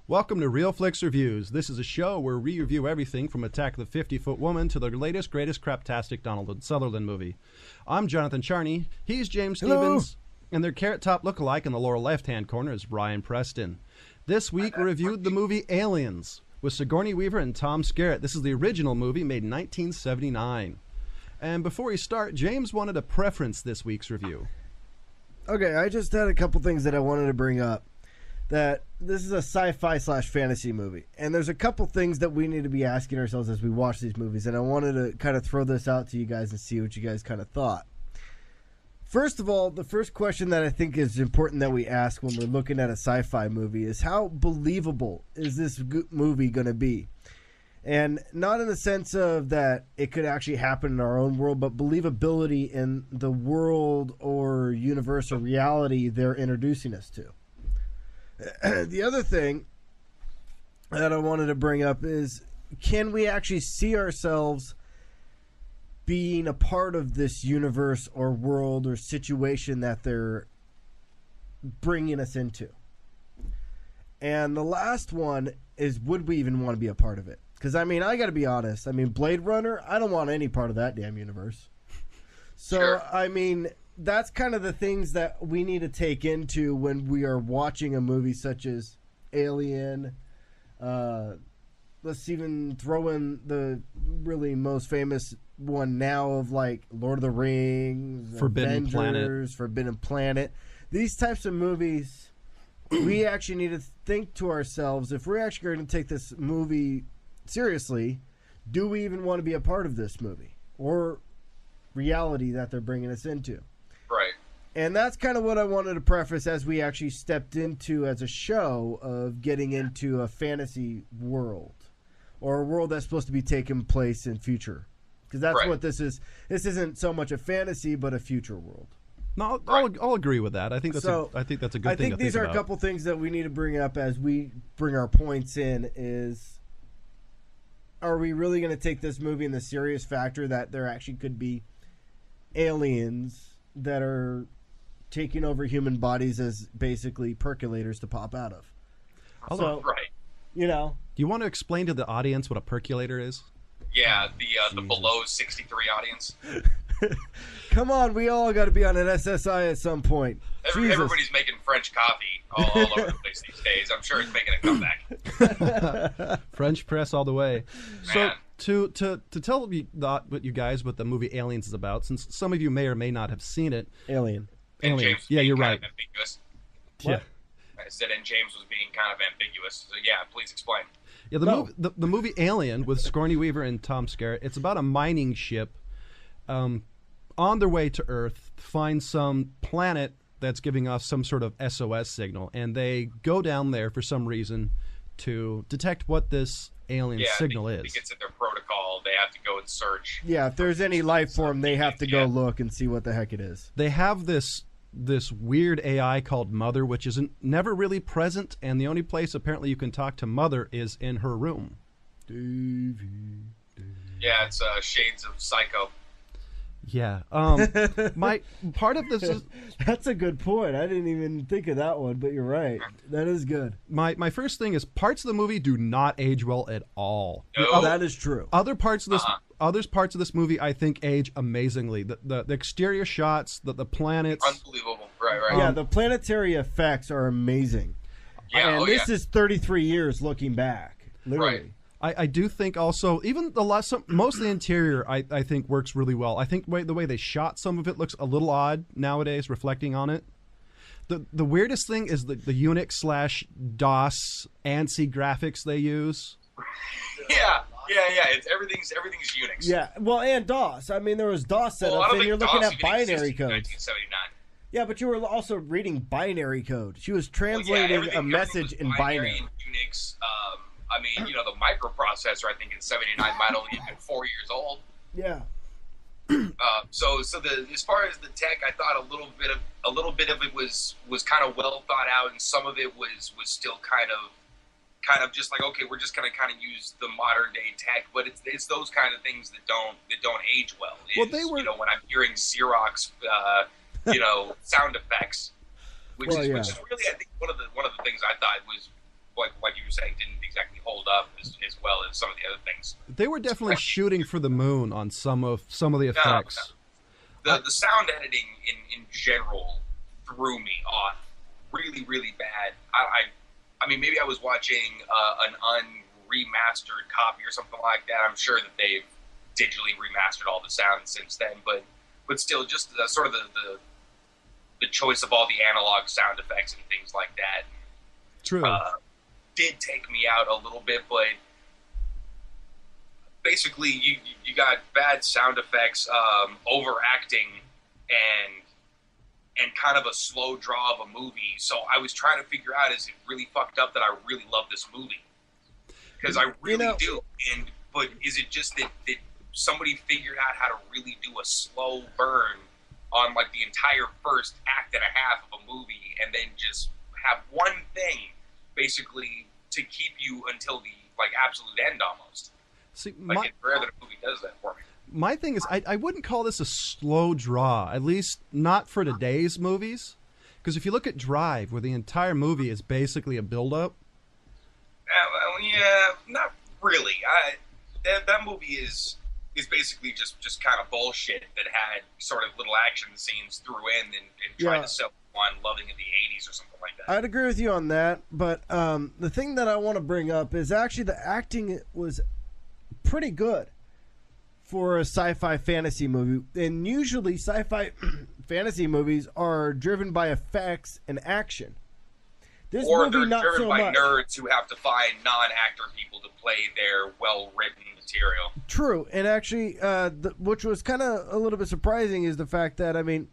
Welcome to Real Flix Reviews. This is a show where we review everything from Attack of the 50-Foot Woman to the latest, greatest craptastic Donald Sutherland movie. I'm Jonathan Charney. He's James Stevens. And their Carrot Top lookalike in the lower left-hand corner is Brian Preston. This week we reviewed the movie Aliens with Sigourney Weaver and Tom Skerritt. This is the original movie made in 1979. And before we start, James wanted a preference this week's review. Okay, I just had a couple things that I wanted to bring up. That this is a sci-fi / fantasy movie, and there's a couple things that we need to be asking ourselves as we watch these movies, and I wanted to kind of throw this out to you guys and see what you guys kind of thought. First of all, the first question that I think is important that we ask when we're looking at a sci-fi movie is how believable is this movie going to be? And not in the sense of that it could actually happen in our own world, but believability in the world or universe or reality they're introducing us to. The other thing that I wanted to bring up is, can we actually see ourselves being a part of this universe or world or situation that they're bringing us into? And the last one is, would we even want to be a part of it? Because, I mean, I got to be honest. I mean, Blade Runner, I don't want any part of that damn universe. So, sure. I mean, that's kind of the things that we need to take into when we are watching a movie such as Alien. Let's even throw in the really most famous one now of like Lord of the Rings, Forbidden Avengers, Forbidden Planet. These types of movies, we actually need to think to ourselves, if we're actually going to take this movie seriously, do we even want to be a part of this movie or reality that they're bringing us into? Right. And that's kind of what I wanted to preface as we actually stepped into as a show of getting into a fantasy world or a world that's supposed to be taking place in future. Because that's what this is. This isn't so much a fantasy, but a future world. No, I'll agree with that. I think that's a good thing to think about. I think these are a couple things that we need to bring up as we bring our points in is, are we really going to take this movie in the serious factor that there actually could be aliens that are taking over human bodies as basically percolators to pop out of? So, you know. Do you want to explain to the audience what a percolator is? Yeah, the below 63 audience. Come on, we all got to be on an SSI at some point. Everybody's making French coffee all over the place these days. I'm sure it's making a comeback. French press all the way. Man. So to tell you guys what the movie Aliens is about, since some of you may or may not have seen it. Alien. James yeah, you're right. Ambiguous. Yeah. I said, and James was being kind of ambiguous. So yeah, please explain. Yeah, the movie Alien with Sigourney Weaver and Tom Skerritt. It's about a mining ship on their way to Earth to find some planet that's giving off some sort of SOS signal, and they go down there for some reason to detect what this alien signal is. I think it's in their protocol. They have to go and search. Yeah, if there's any life form, they have to go look and see what the heck it is. They have this weird AI called Mother, which isn't never really present, and the only place apparently you can talk to Mother is in her room. Yeah, it's shades of Psycho. Yeah. My part of this is that's a good point. I didn't even think of that one, but you're right. That is good. My first thing is parts of the movie do not age well at all. No. That is true. Other parts of this movie I think age amazingly. The exterior shots, the planets, unbelievable. Right. Yeah, the planetary effects are amazing. Yeah, and this is 33 years looking back, literally. Right. I do think also, even most of the interior, I think works really well. I think the way they shot some of it looks a little odd nowadays, reflecting on it. The weirdest thing is the Unix / DOS ANSI graphics they use. Yeah. It's everything's Unix. Yeah, well, and DOS. I mean, there was DOS setups, and you're looking at binary code. 1979. Yeah, but you were also reading binary code. She was translating a message in binary. And Unix. I mean, the microprocessor, I think in '79 might only have been 4 years old. Yeah. So as far as the tech, I thought a little bit of it was kind of well thought out, and some of it was still kind of just like, okay, we're just gonna kind of use the modern day tech, but it's those kind of things that don't age well. When I'm hearing Xerox, sound effects, which is really, I think one of the things I thought like you were saying, didn't exactly hold up as well as some of the other things. They were definitely shooting for the moon on some of the effects. No. The sound editing in general threw me off really, really bad. I mean, maybe I was watching an unremastered copy or something like that. I'm sure that they've digitally remastered all the sounds since then, but still, just sort of the choice of all the analog sound effects and things like that. True. Did take me out a little bit, but basically you got bad sound effects, overacting, and kind of a slow draw of a movie. So I was trying to figure out, is it really fucked up that I really love this movie? Because I really do. But is it just that somebody figured out how to really do a slow burn on like the entire first act and a half of a movie, and then just have one thing basically to keep you until the like absolute end almost? See, it's rare that a movie does that for me. My thing is, I wouldn't call this a slow draw, at least not for today's movies. Because if you look at Drive, where the entire movie is basically a build-up. Yeah, not really. That movie is basically just kind of bullshit that had sort of little action scenes threw in and tried to sell one loving in the 80s or something like that. I'd agree with you on that, but the thing that I want to bring up is actually the acting was pretty good for a sci-fi fantasy movie. And usually sci-fi fantasy movies are driven by effects and action. This or movie, they're not driven so by much. nerds who have to find non-actor people to play their well-written material. True, and actually, which was kind of a little bit surprising is the fact that, I mean,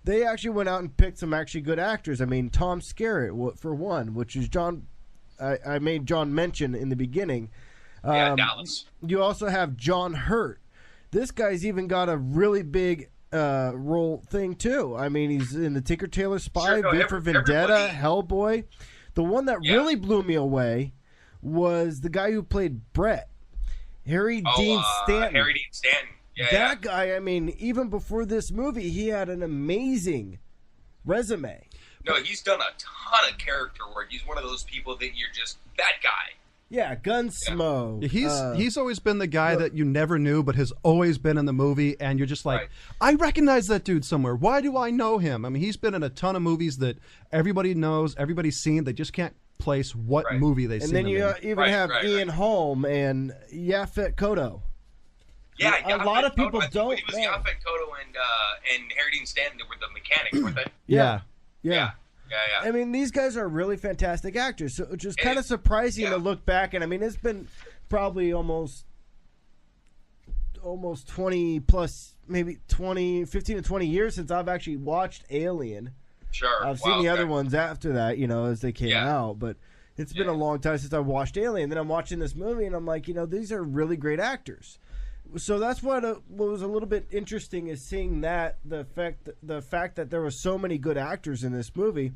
they actually went out and picked some actually good actors. I mean, Tom Skerritt, for one, which is John. I made John mention in the beginning. Dallas. You also have John Hurt. This guy's even got a really big role thing too. I mean, he's in the Tinker Tailor Spy, V for Vendetta, Hellboy. The one that really blew me away was the guy who played Brett, Harry Dean Stanton. Harry Dean Stanton. That guy, I mean, even before this movie, he had an amazing resume. No, he's done a ton of character work. He's one of those people that you're just, that guy. Yeah, Gunsmoke. He's always been the guy that you never knew, but has always been in the movie, and you're just like, I recognize that dude somewhere. Why do I know him? I mean, he's been in a ton of movies that everybody knows, everybody's seen. They just can't place what movie they've seen. And then you even have Ian Holm and Yaphet Kotto. Yeah, a lot of people don't. It was Yaphet Kotto and Harry Dean Stanton that were the mechanics, weren't they? Yeah. I mean, these guys are really fantastic actors, so it's just kind of surprising to look back. And I mean, it's been probably almost 20 plus, maybe 15 to 20 years since I've actually watched Alien. Sure. I've seen the other ones after that, as they came out, but it's been a long time since I watched Alien. Then I'm watching this movie, and I'm like, these are really great actors. So that's what was a little bit interesting is seeing that the fact that there were so many good actors in this movie,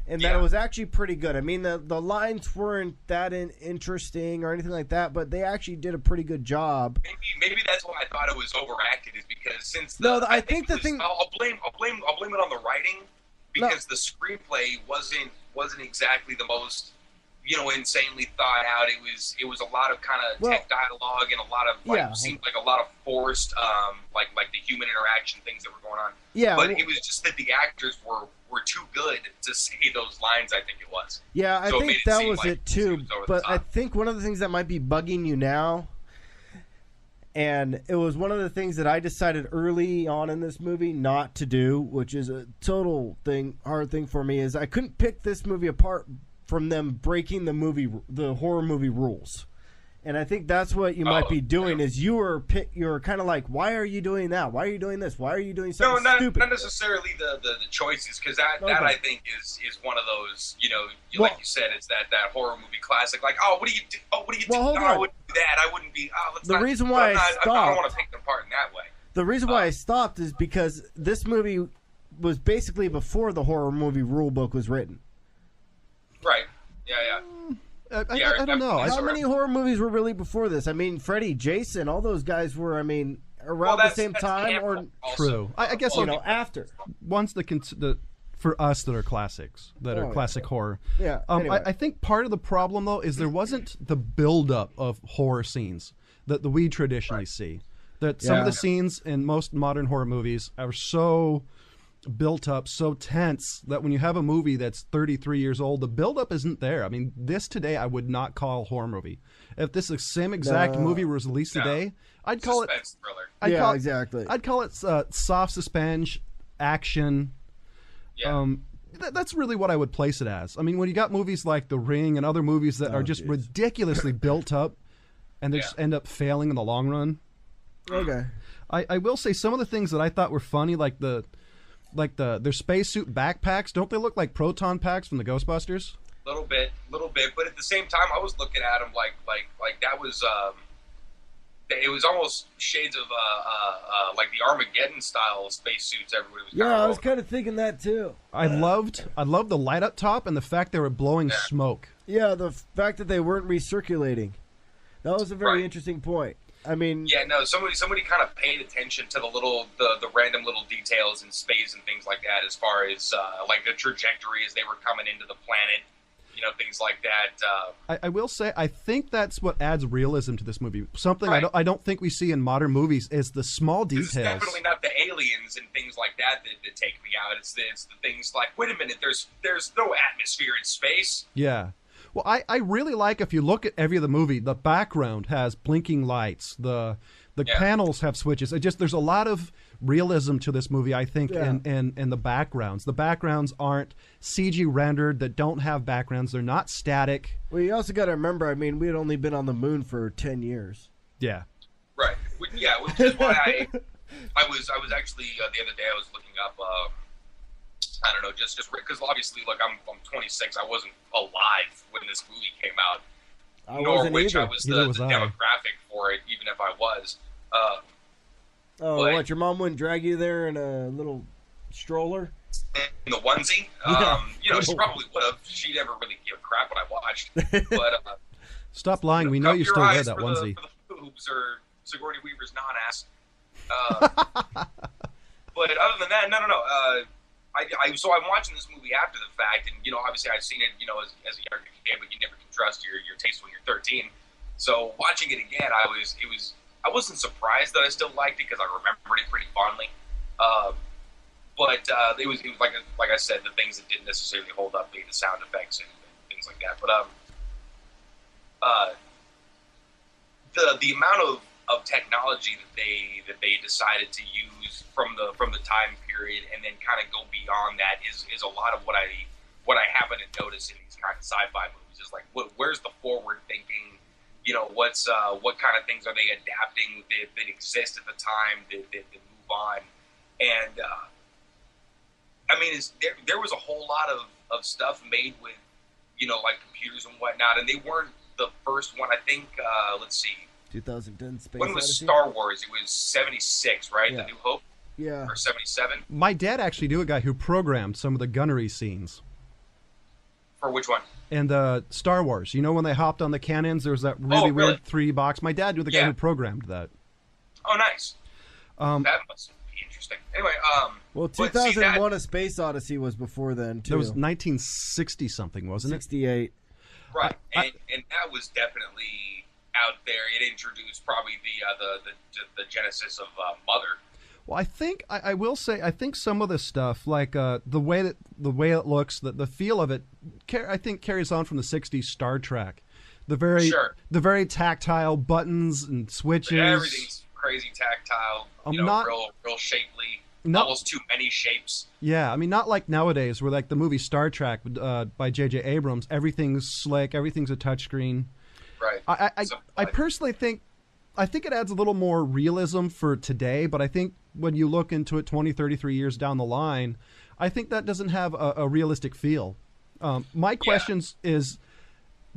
and that it was actually pretty good. I mean, the lines weren't that interesting or anything like that, but they actually did a pretty good job. Maybe that's why I thought it was overacted, is because since I think the thing I'll blame it on the writing, because the screenplay wasn't exactly the most insanely thought out. It was a lot of kind of tech dialogue and a lot of seemed like a lot of forced like the human interaction things that were going on. Yeah, but it was just that the actors were too good to say those lines. I think it was. Yeah, I think that was it too. But I think one of the things that might be bugging you now, and it was one of the things that I decided early on in this movie not to do, which is a total hard thing for me, is I couldn't pick this movie apart from them breaking the horror movie rules. And I think that's what you might be doing is you're kind of like, why are you doing that? Why are you doing this? Why are you doing something stupid? Not necessarily the choices, because that I think is one of those, like you said, it's that horror movie classic. Like, what do you do? I wouldn't do that. I wouldn't be. I don't want to take them apart in that way. The reason why I stopped is because this movie was basically before the horror movie rule book was written. Right. Yeah. I don't know. How many horror movies were really before this? I mean, Freddy, Jason, all those guys were, around the same time, or true. I guess after. once the for us that are classics, that are classic horror. Yeah. Anyway. I think part of the problem though is there wasn't the buildup of horror scenes that we traditionally see. That some of the scenes in most modern horror movies are so built up, so tense, that when you have a movie that's 33 years old, the buildup isn't there. I mean, this today I would not call a horror movie. If this same exact movie was released today, I'd call Suspense it thriller. Exactly. I'd call it soft suspense action. Yeah. That's really what I would place it as. I mean, when you got movies like The Ring and other movies that are just ridiculously built up and they just end up failing in the long run. Okay. I will say some of the things that I thought were funny, like their spacesuit backpacks. Don't they look like proton packs from the Ghostbusters? Little bit. But at the same time, I was looking at them like that was. It was almost shades of like the Armageddon style spacesuits. Everybody was. I was kind of thinking that too. I loved the light up top and the fact they were blowing smoke. Yeah, the fact that they weren't recirculating. That was a very interesting point. I mean, somebody kind of paid attention to the random little details in space and things like that, as far as like the trajectory as they were coming into the planet, things like that. I will say, I think that's what adds realism to this movie. Something I don't think we see in modern movies is the small details. It's definitely not the aliens and things like that take me out. It's the things like, wait a minute, there's no atmosphere in space. Yeah. Well, I really like, if you look at every of the movie, the background has blinking lights. The panels have switches. There's a lot of realism to this movie, I think, in the backgrounds. The backgrounds aren't CG rendered, that don't have backgrounds. They're not static. Well, you also got to remember, I mean, we had only been on the moon for 10 years. Yeah. Right. Yeah, which is why I was actually, the other day I was looking up, I don't know, just because obviously, look, I'm 26. I wasn't alive when this movie came out. I wasn't either. I was the demographic for it, even if I was. What? Your mom wouldn't drag you there in a little stroller? In the onesie? She probably would have. She never really gave a crap when I watched. But stop lying. We know you still wear that onesie. For the boobs or Sigourney Weaver's non-ass. But other than that, no. So I'm watching this movie after the fact, and obviously I've seen it, as a younger kid, but you never can trust your taste when you're 13. So watching it again, I wasn't surprised that I still liked it, because I remembered it pretty fondly. But it was like I said, the things that didn't necessarily hold up, being the sound effects and things like that. But the amount of technology that they decided to use from the time period, and then kind of go beyond that, is a lot of what I happen to notice in these kind of sci-fi movies. Is like, where's the forward thinking? What kind of things are they adapting that exist at the time that move on? And I mean, there was a whole lot of stuff made with like computers and whatnot, and they weren't the first one. I think let's see, 2010 Space when was Odyssey? Star Wars? It was 76, right? Yeah. The New Hope? Yeah. Or 77? My dad actually knew a guy who programmed some of the gunnery scenes. For which one? And Star Wars. When they hopped on the cannons, there was that really weird 3D box. My dad knew the guy who programmed that. Oh, nice. That must be interesting. Anyway, well, 2001: A Space Odyssey was before then too. That was 1960 something, wasn't it? 68. Right, and that was definitely out there. It introduced probably the genesis of Mother. Well, I think I will say, I think some of this stuff, like the way it looks, the feel of it, I think carries on from the '60s Star Trek. The very tactile buttons and switches. Everything's crazy tactile. Real shapely. Almost too many shapes. Yeah, I mean, not like nowadays, where like the movie Star Trek by J.J. Abrams, everything's slick, everything's a touchscreen. Right. I personally think it adds a little more realism for today, but I think when you look into it 20, 33 years down the line, I think that doesn't have a realistic feel. My questions is,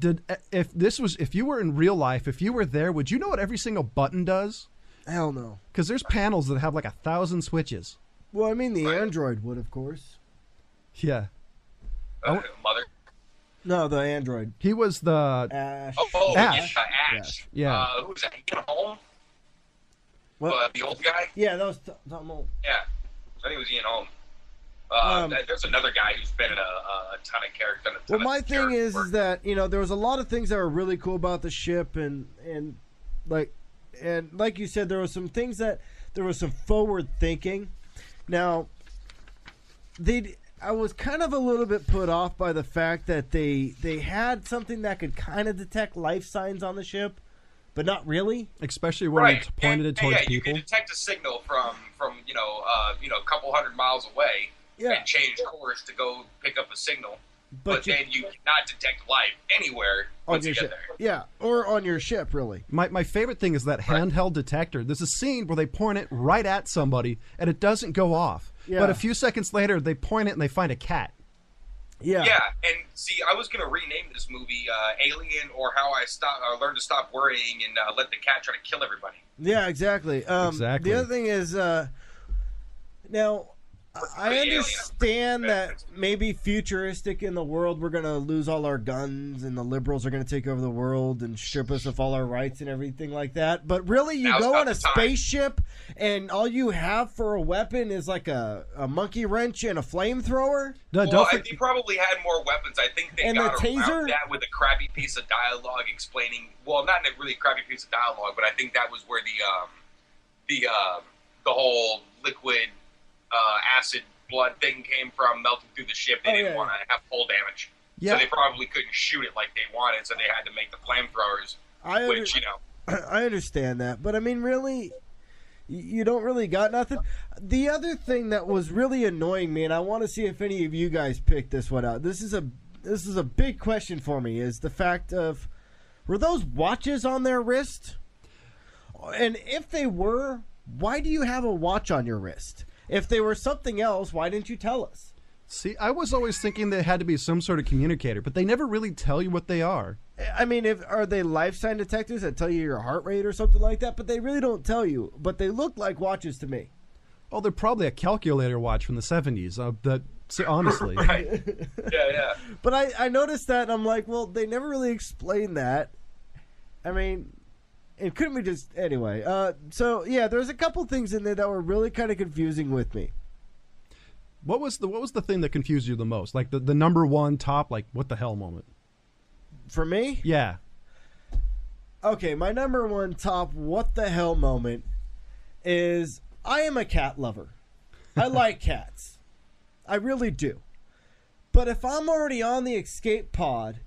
if you were in real life, if you were there, would you know what every single button does? Hell no. Because there's panels that have like 1,000 switches. Well, I mean, the Android would, of course. Yeah. Mother? No, the Android. He was the... Ash. Ash. Ash. Yeah. Who was that? Ian Holm? What? The old guy? Yeah, that was Tom Holm. Yeah. I think it was Ian Holm. There's another guy who's been in a ton of characters. Well, my thing is that there was a lot of things that were really cool about the ship, and like you said, there were some things that there was some forward thinking. Now, I was kind of a little bit put off by the fact that they had something that could kind of detect life signs on the ship, but not really. Especially when it's pointed it towards people. You can detect a signal from a couple hundred miles away and change course to go pick up a signal. But then you cannot detect life anywhere once you get there. Yeah, or on your ship, really. My favorite thing is that handheld detector. There's a scene where they point it right at somebody, and it doesn't go off. Yeah. But a few seconds later, they point it and they find a cat. Yeah. Yeah, and see, I was going to rename this movie Alien, or How I Learned to Stop Worrying and Let the Cat Try to Kill Everybody. Yeah, exactly. Exactly. The other thing is, now, I understand that maybe futuristic in the world, we're going to lose all our guns and the liberals are going to take over the world and strip us of all our rights and everything like that. But really, you go on a spaceship and all you have for a weapon is like a monkey wrench and a flamethrower? They probably had more weapons. I think they got around that with a crappy piece of dialogue explaining, well, not a really crappy piece of dialogue, but I think that was where the whole liquid acid blood thing came from, melting through the ship. They didn't want to have hull damage. Yeah. So they probably couldn't shoot it like they wanted, so they had to make the flamethrowers, I understand that, but I mean, really, you don't really got nothing. The other thing that was really annoying me, and I want to see if any of you guys picked this one out. This is a big question for me, is the fact of, were those watches on their wrist? And if they were, why do you have a watch on your wrist? If they were something else, why didn't you tell us? See, I was always thinking they had to be some sort of communicator, but they never really tell you what they are. I mean, are they life sign detectors that tell you your heart rate or something like that? But they really don't tell you. But they look like watches to me. Oh, they're probably a calculator watch from the 70s. Honestly. Right. Yeah. But I noticed that, and I'm like, well, they never really explained that. I mean... And couldn't we just... Anyway, so, yeah, there's a couple things in there that were really kind of confusing with me. What was the thing that confused you the most? Like, the number one top, like, what the hell moment? For me? Yeah. Okay, my number one top what the hell moment is I am a cat lover. I like cats. I really do. But if I'm already on the escape pod...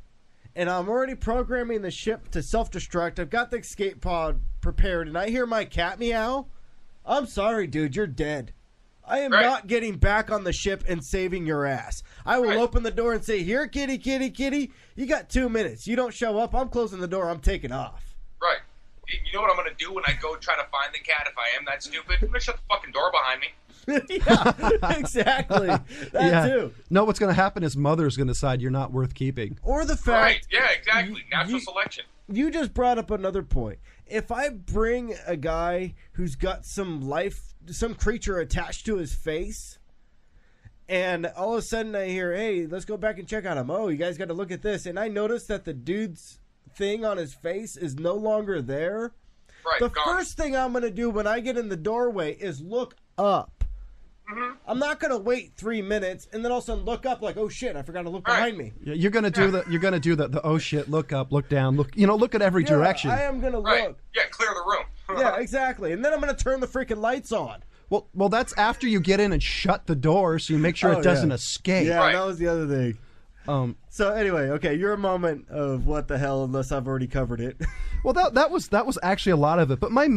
and I'm already programming the ship to self-destruct, I've got the escape pod prepared, and I hear my cat meow, I'm sorry, dude, you're dead. I am not getting back on the ship and saving your ass. I will open the door and say, here, kitty, kitty, kitty, you got 2 minutes. You don't show up, I'm closing the door, I'm taking off. Right. You know what I'm going to do when I go try to find the cat if I am that stupid? I'm going to shut the fucking door behind me. Yeah, exactly. That too. No, what's going to happen is mother's going to decide you're not worth keeping. Or the fact... Right, yeah, exactly. Natural selection. You just brought up another point. If I bring a guy who's got some creature attached to his face, and all of a sudden I hear, hey, let's go back and check on him. Oh, you guys got to look at this. And I notice that the dude's thing on his face is no longer there. Right, the first thing I'm going to do when I get in the doorway is look up. Mm-hmm. I'm not going to wait 3 minutes and then all of a sudden look up like, oh shit, I forgot to look behind me. Yeah, you're going to do the oh shit, look up, look down, look at every direction. I am going to look. Yeah, clear the room. Yeah, exactly. And then I'm going to turn the freaking lights on. Well, that's after you get in and shut the door so you make sure it doesn't escape. Yeah, that was the other thing. So anyway, okay, your moment of what the hell, unless I've already covered it. Well, that was actually a lot of it. But my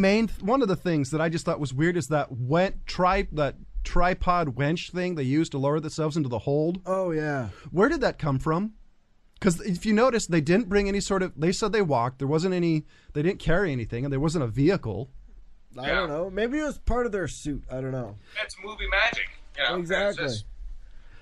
one of the things that I just thought was weird is that tripod winch thing they used to lower themselves into the hold. Oh yeah. Where did that come from? Because if you notice, they didn't bring any sort of... They said they walked. There wasn't any... They didn't carry anything, and there wasn't a vehicle. I don't know. Maybe it was part of their suit. I don't know. That's movie magic. Exactly.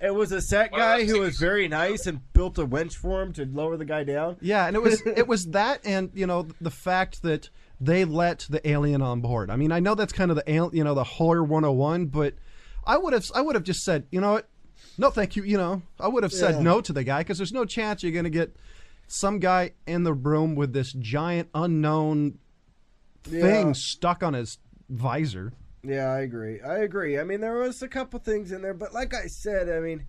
It was a set guy who was very nice and built a winch for him to lower the guy down. Yeah, and it was that, and the fact that they let the alien on board. I mean, I know that's kind of the horror 101, but I would have just said, you know what? No, thank you. I would have said no to the guy because there's no chance you're going to get some guy in the room with this giant unknown thing stuck on his visor. Yeah, I agree. I mean, there was a couple things in there, but like I said, I mean,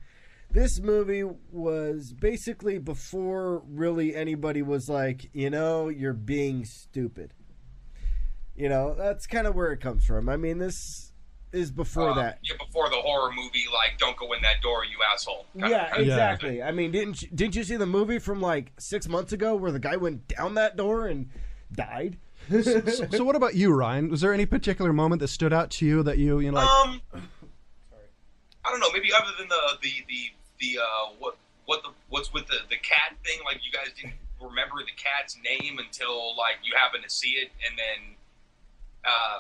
this movie was basically before really anybody was like, you're being stupid. That's kind of where it comes from. I mean, this is before that. Yeah, before the horror movie, like, don't go in that door, you asshole. Yeah, exactly. Yeah. I mean, didn't you see the movie from like 6 months ago where the guy went down that door and died? So what about you, Ryan? Was there any particular moment that stood out to you that you like? Sorry. I don't know. Maybe other than what's with the cat thing? Like, you guys didn't remember the cat's name until like you happen to see it, and then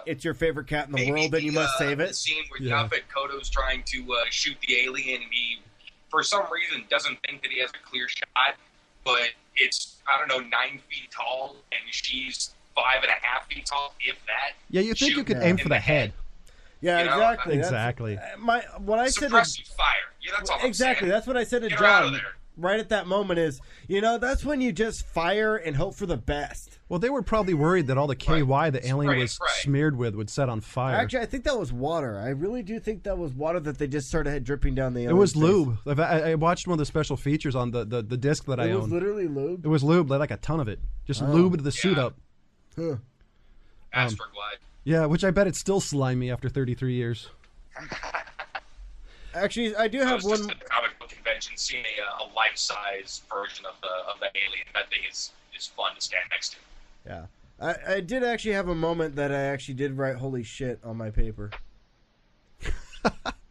it's your favorite cat in the world, and you must save it. The scene where Yaphet Kotto's trying to shoot the alien, and he, for some reason, doesn't think that he has a clear shot, but it's 9 feet tall, and she's 5.5 feet tall, if that. Yeah, you think you could aim for the head. Yeah, exactly. Exactly. What I said. Suppressive fire. Yeah, that's all exactly. I'm saying. That's what I said to Get her out of John. there. Right at that moment is, that's when you just fire and hope for the best. Well, they were probably worried that all the KY the alien was smeared with would set on fire. Actually, I think that was water. I really do think that was water that they just started dripping down the alien. It was lube. I watched one of the special features on the disc that I own. It was literally lube? It was lube, like a ton of it. Just lubed the suit up. Huh. Asperglide. Yeah, which I bet it's still slimy after 33 years. Actually, I do have one. Just at the comic book convention, seeing a life-size version of the alien. That thing is fun to stand next to. Yeah, I did actually have a moment that I actually did write "holy shit" on my paper.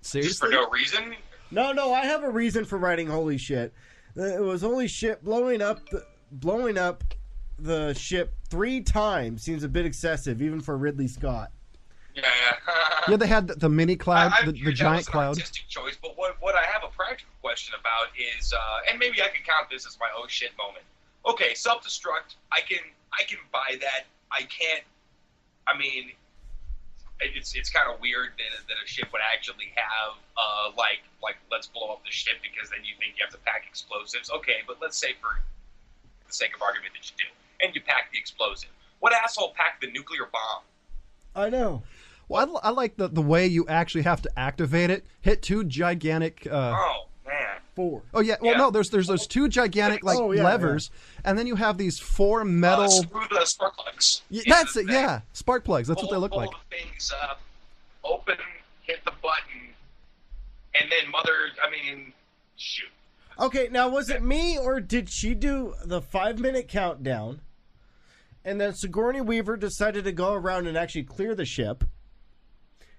Seriously? Just for no reason? No, I have a reason for writing "holy shit." It was holy shit blowing up the ship 3 times seems a bit excessive, even for Ridley Scott. Yeah, they had the mini cloud, the giant cloud. That was an artistic choice, but what I have a practical question about is, and maybe I can count this as my oh shit moment. Okay, self-destruct, I can buy that. I can't. I mean, it's kind of weird that a ship would actually have like let's blow up the ship because then you think you have to pack explosives. Okay, but let's say for the sake of argument that you do, and you pack the explosive. What asshole packed the nuclear bomb? I know. Well, I like the way you actually have to activate it. Hit 2 gigantic. Oh man. 4. Oh yeah. Well, no. There's those 2 gigantic levers, and then you have these 4 metal. Screw the spark plugs. That's it. Yeah, spark plugs. That's what they look like. Pull the things up, open, hit the button, and then shoot. Okay, now was it me or did she do the 5-minute countdown, and then Sigourney Weaver decided to go around and actually clear the ship?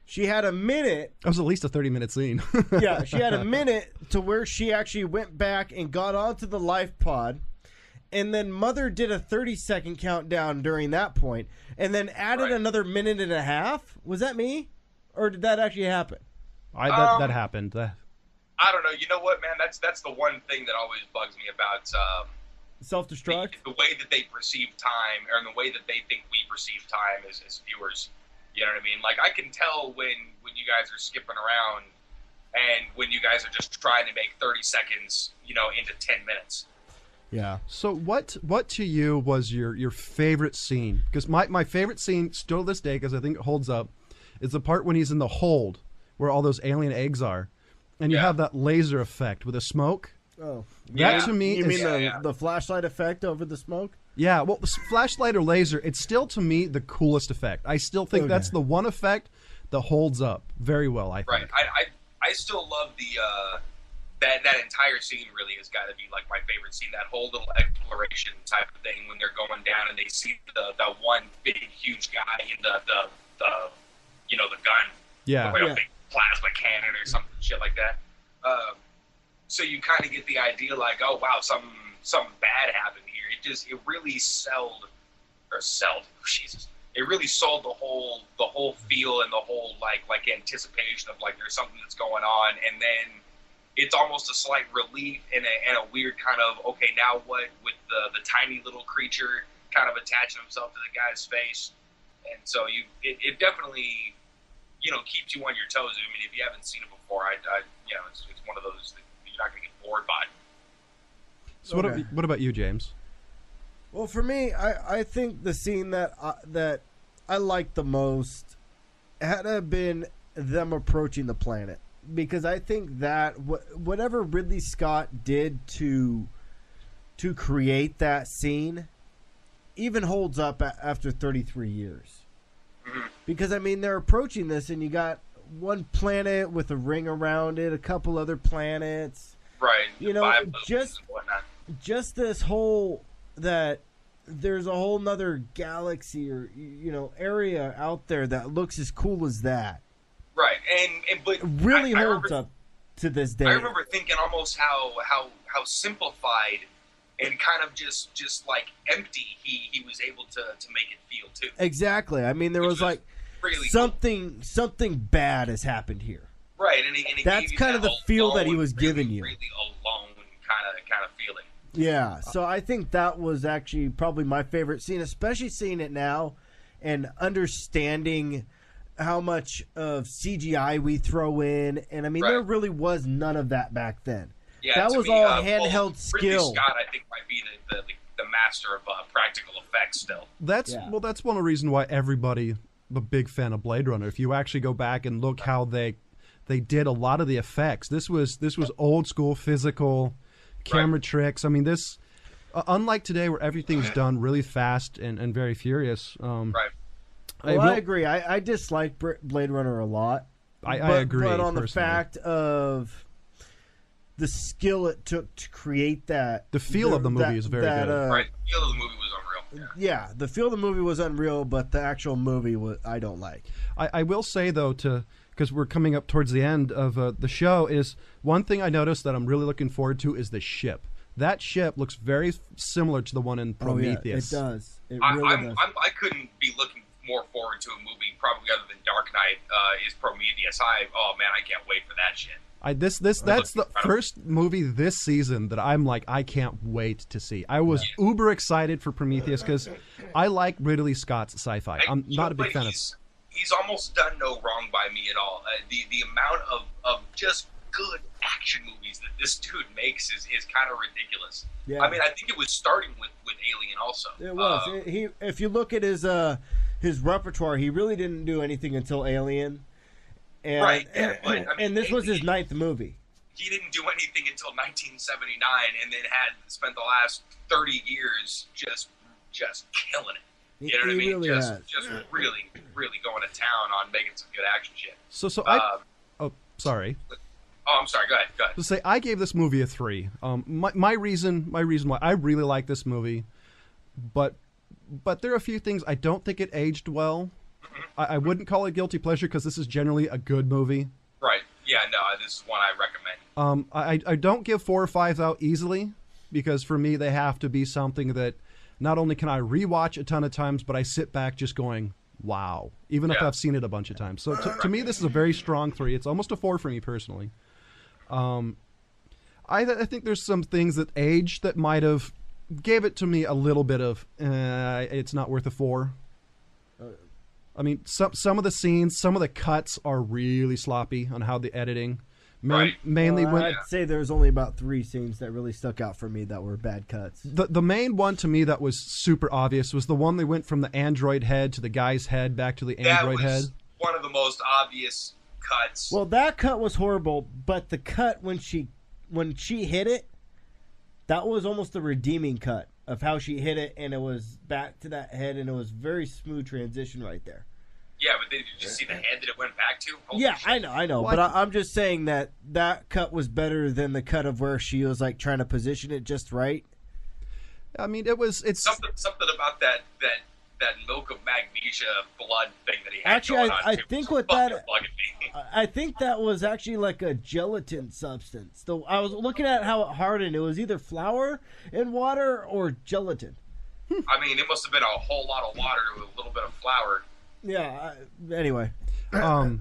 She had a minute. That was at least a 30-minute scene. Yeah, she had a minute to where she actually went back and got onto the life pod, and then Mother did a 30-second countdown during that point, and then added another minute and a half. Was that me, or did that actually happen? That happened. I don't know. You know what, man? That's the one thing that always bugs me about self-destruct. The way that they perceive time, or the way that they think we perceive time as viewers. You know what I mean? Like, I can tell when you guys are skipping around and when you guys are just trying to make 30 seconds, into 10 minutes. Yeah. So what to you was your favorite scene? Because my favorite scene, still to this day, because I think it holds up, is the part when he's in the hold where all those alien eggs are. And you have that laser effect with the smoke. Oh. That to me is... You mean the the flashlight effect over the smoke? Yeah, well, flashlight or laser, it's still, to me, the coolest effect. I still think that's the one effect that holds up very well, I think. Right. I still love the that entire scene really has got to be, like, my favorite scene, that whole little exploration type of thing when they're going down and they see the one big, huge guy in the gun. Yeah. Like a big plasma cannon or something, shit like that. So you kind of get the idea, like, oh, wow, something bad happened here. It really sold. It really sold the whole feel and the whole like anticipation of like there's something that's going on, and then it's almost a slight relief and a weird kind of okay, now what with the tiny little creature kind of attaching himself to the guy's face, and so it definitely keeps you on your toes. I mean, if you haven't seen it before, it's one of those that you're not going to get bored by. So what about you, James? Well, for me, I think the scene that I liked the most had to have been them approaching the planet, because I think that whatever Ridley Scott did to create that scene even holds up after 33 years. Mm-hmm. Because, I mean, they're approaching this, and you got one planet with a ring around it, a couple other planets. Right. You know, just this whole, that there's a whole nother galaxy or, you know, area out there that looks as cool as that. Right. But it really holds up to this day. I remember thinking almost how simplified and kind of just like empty he was able to make it feel too. Exactly. I mean, there was like really something bad has happened here. Right, and he that's kind of the feel that he was giving you. Really alone kind of feeling. Yeah. So I think that was actually probably my favorite scene, especially seeing it now and understanding how much of CGI we throw in, and I mean, there really was none of that back then. Yeah, that was all handheld skill. Ridley Scott, I think, might be the master of practical effects still. That's one of the reasons why everybody a big fan of Blade Runner. If you actually go back and look how they did a lot of the effects, this was old school physical camera tricks. I mean, this unlike today where everything's done really fast and very furious. Well, I agree. I dislike Blade Runner a lot. I agree. But on personally. The fact of the skill it took to create that. The feel of the movie is very good. Right. The feel of the movie was unreal. Yeah, the feel of the movie was unreal, but the actual movie I don't like. I will say, though, because we're coming up towards the end of the show, is one thing I noticed that I'm really looking forward to is the ship. That ship looks very similar to the one in Prometheus. Oh, yeah, it does. It really does. I couldn't be looking more forward to a movie, probably other than Dark Knight, is Prometheus. Oh man, I can't wait for that shit. That's the first movie this season that I'm like, I can't wait to see. I was uber excited for Prometheus because I like Ridley Scott's sci-fi. I'm not a big fan of. He's almost done no wrong by me at all. The amount of just good action movies that this dude makes is kind of ridiculous. Yeah. I mean, I think it was starting with Alien also. It was. If you look at his repertoire, he really didn't do anything until Alien. And, and this was his 9th movie. He didn't do anything until 1979, and then spent the last 30 years just killing it. You know what I mean? Really just really going to town on making some good action shit. So sorry. Oh, I'm sorry. Go ahead. To say, I gave this movie a 3. My reason why I really like this movie, but there are a few things I don't think it aged well. I wouldn't call it guilty pleasure because this is generally a good movie. Right. Yeah, no, this is one I recommend. I don't give 4 or 5 out easily because for me they have to be something that not only can I rewatch a ton of times, but I sit back just going, wow, even if I've seen it a bunch of times. So to me, this is a very strong 3. It's almost a 4 for me personally. I think there's some things that age that might have gave it to me a little bit of it's not worth a 4. I mean, some of the scenes, some of the cuts are really sloppy on how the editing. Mainly when I'd say there's only about 3 scenes that really stuck out for me that were bad cuts. The main one to me that was super obvious was the one they went from the android head to the guy's head back to the android head. One of the most obvious cuts. Well, that cut was horrible, but the cut when she hit it, that was almost the redeeming cut of how she hit it, and it was back to that head, and it was very smooth transition right there. Yeah, but did you see the head that it went back to? Holy yeah, shit. I know. Well, but I'm just saying that cut was better than the cut of where she was like trying to position it just right. I mean, it's something about that milk of magnesia blood thing that he had. Actually, going on I too think was what that me. I think that was actually like a gelatin substance. So I was looking at how it hardened. It was either flour and water or gelatin. I mean, it must have been a whole lot of water with a little bit of flour. Yeah. Anyway, I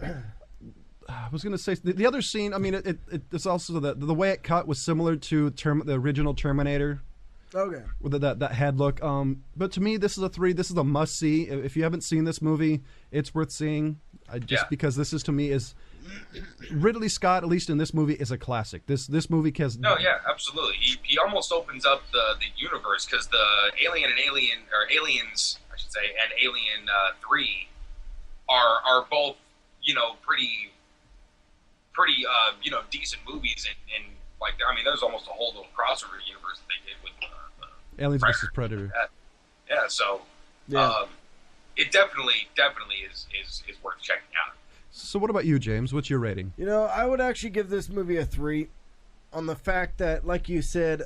was going to say the other scene. I mean, it's also the way it cut was similar to the original Terminator. Okay. With that head look. But to me, this is a 3. This is a must see. If you haven't seen this movie, it's worth seeing. Because this is to me is Ridley Scott, at least in this movie, is a classic. This movie has absolutely. He almost opens up the universe because the Aliens, I should say, and Alien 3 are both pretty decent movies, and like, I mean, there's almost a whole little crossover universe that they did with Aliens vs. Predator. Yeah, so it definitely is worth checking out. So what about you, James? What's your rating? I would actually give this movie a 3 on the fact that, like you said,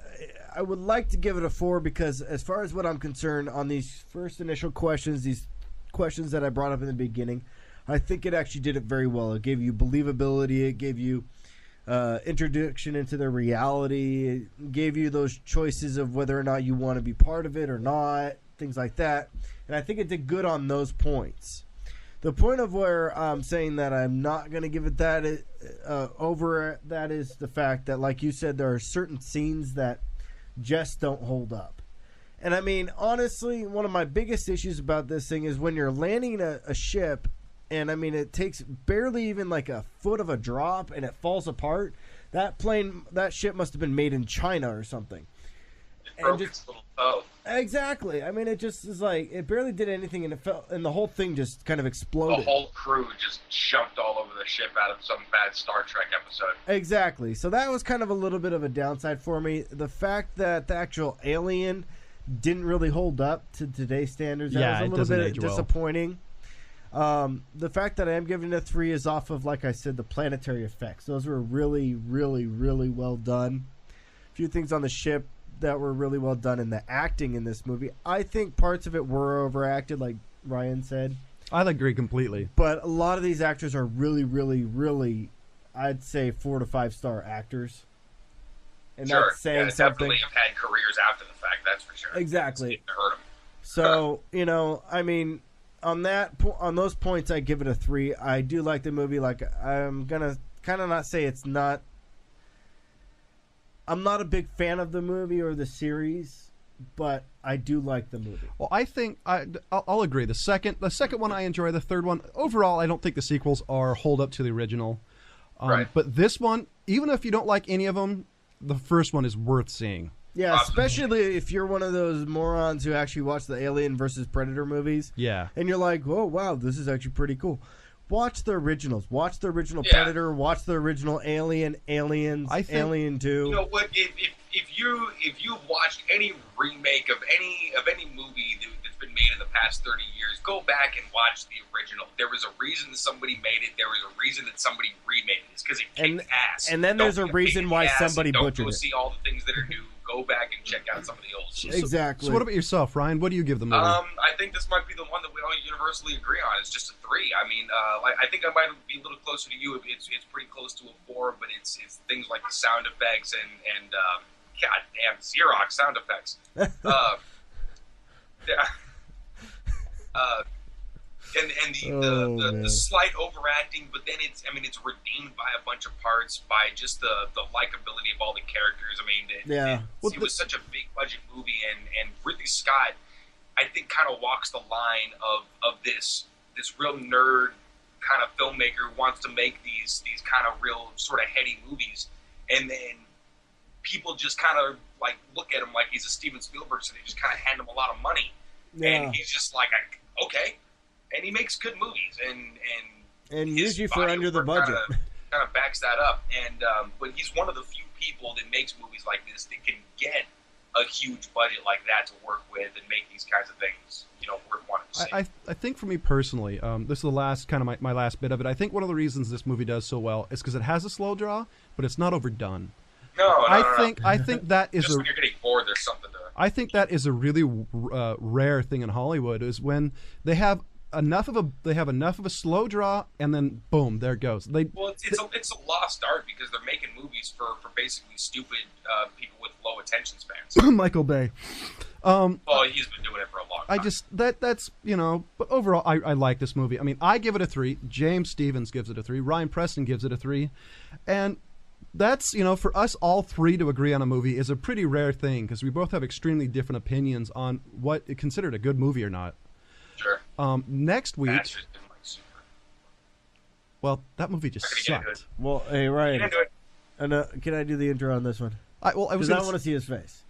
I would like to give it a 4 because as far as what I'm concerned on these first initial questions, these questions that I brought up in the beginning, I think it actually did it very well. It gave you believability. It gave you introduction into their reality. It gave you those choices of whether or not you want to be part of it or not, things like that. And I think it did good on those points. The point of where I'm saying that I'm not going to give it that over that is the fact that, like you said, there are certain scenes that just don't hold up. And I mean, honestly, one of my biggest issues about this thing is when you're landing a ship, and I mean, it takes barely even like a foot of a drop and it falls apart. That ship must have been made in China or something. It broke its little toe. Exactly. I mean, it just is like, it barely did anything, and and the whole thing just kind of exploded. The whole crew just jumped all over the ship out of some bad Star Trek episode. Exactly. So that was kind of a little bit of a downside for me. The fact that the actual alien didn't really hold up to today's standards, that was a little bit disappointing. The fact that I am giving it a 3 is off of, like I said, the planetary effects. Those were really, really, really well done. A few things on the ship that were really well done in the acting in this movie. I think parts of it were overacted, like Ryan said. I agree completely. But a lot of these actors are really, really, really, I'd say 4 to 5 star actors. And sure. That's saying something. Definitely have had careers after the fact, that's for sure. Exactly. Hurt them. So, I mean, on those points, I give it a 3. I do like the movie. Like, I'm gonna kind of not say it's not. I'm not a big fan of the movie or the series, but I do like the movie. Well, I think I'll agree. The second one I enjoy. The third one, overall, I don't think the sequels hold up to the original. Right. But this one, even if you don't like any of them, the first one is worth seeing. Yeah, especially if you're one of those morons who actually watch the Alien versus Predator movies. Yeah. And you're like, oh, wow, this is actually pretty cool. Watch the originals. Watch the original Predator. Watch the original Alien, Aliens, Alien 2. You know what? If you've watched any remake of any movie that's been made in the past 30 years, go back and watch the original. There was a reason somebody made it. There was a reason that somebody remade it. It's because it kicked ass. And then there's a reason why somebody butchered it. Don't go see all the things that are new. Go back and check out some of the old shit. Exactly. So what about yourself, Ryan? What do you give the movie? I think this might be the one that we all universally agree on. It's just a 3. I mean, I think I might be a little closer to you. It's pretty close to a 4, but it's things like the sound effects and goddamn Xerox sound effects. And the slight overacting, but then it's redeemed by a bunch of parts by just the likability of all the characters. I mean, it was such a big budget movie, and Ridley Scott, I think, kind of walks the line of this real nerd kind of filmmaker who wants to make these kind of real sort of heady movies, and then people just kind of like look at him like he's a Steven Spielberg, so they just kind of hand him a lot of money, and he's just like, okay. And he makes good movies, and usually for under the budget, kind of backs that up. And but he's one of the few people that makes movies like this that can get a huge budget like that to work with and make these kinds of things, worth wanting to see. I think for me personally, this is the last kind of my last bit of it. I think one of the reasons this movie does so well is because it has a slow draw, but it's not overdone. I think that is just when you're getting bored, there's something to. I think that is a really rare thing in Hollywood is when they have enough of a slow draw, and then boom, there it goes. It's a lost art because they're making movies for basically stupid people with low attention spans. Michael Bay. Well, he's been doing it for a long time. That's but overall, I like this movie. I mean, I give it a 3. James Stevens gives it a 3. Ryan Preston gives it a 3, and that's for us all 3 to agree on a movie is a pretty rare thing because we both have extremely different opinions on what is considered a good movie or not. Sure. Next week. Bastards didn't like super. Well, that movie just sucked. Well, hey Ryan, can I do the intro on this one? I want to see his face.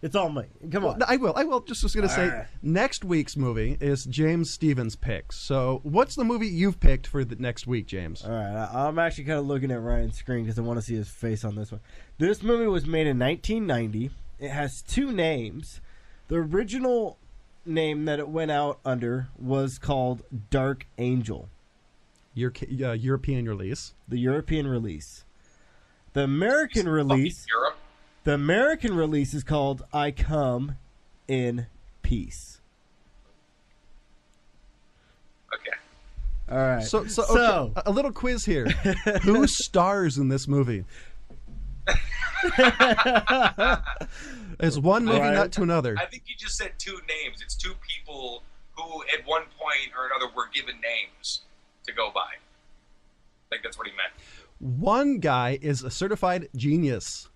It's all me. Come on. I will. Just was going to say, right. next week's movie is James Stevens' picks. So what's the movie you've picked for the next week, James? All right. I'm actually kind of looking at Ryan's screen because I want to see his face on this one. This movie was made in 1990. It has two names. The original name that it went out under was called Dark Angel. European release. The European release. The American release. Europe. The American release is called I Come in Peace. Okay. All right. So okay, a little quiz here. Who stars in this movie? It's one movie, Right. not to another. I think you just said two names. It's two people who, at one point or another, were given names to go by. I think that's what he meant. One guy is a certified genius,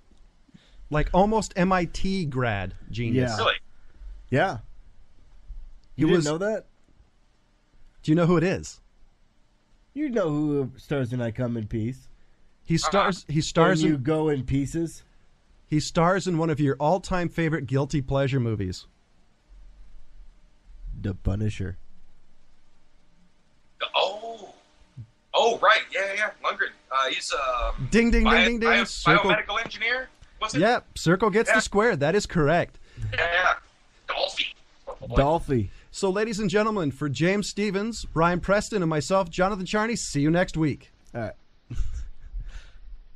like almost MIT grad genius. Yeah. Really? Yeah. You He didn't was- know that? Do you know who it is? You know who stars in I Come in Peace. He stars. He stars. And You Go in Pieces. He stars in one of your all-time favorite guilty pleasure movies. The Punisher. Oh, right. Yeah. Lundgren. He's Ding, ding, ding, ding, ding. Circle. biomedical engineer. Was it? Yep. Circle gets Yeah. the square. That is correct. Yeah. Dolphy. Dolphy. So, ladies and gentlemen, for James Stevens, Brian Preston, and myself, Jonathan Charney, see you next week. All right.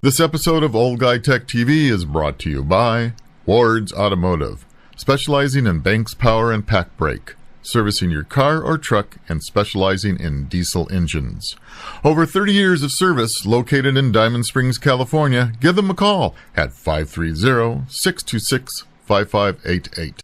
This episode of Old Guy Tech TV is brought to you by Ward's Automotive, specializing in Banks Power and Pack Brake, servicing your car or truck and specializing in diesel engines. Over 30 years of service, located in Diamond Springs, California. Give them a call at 530-626-5588.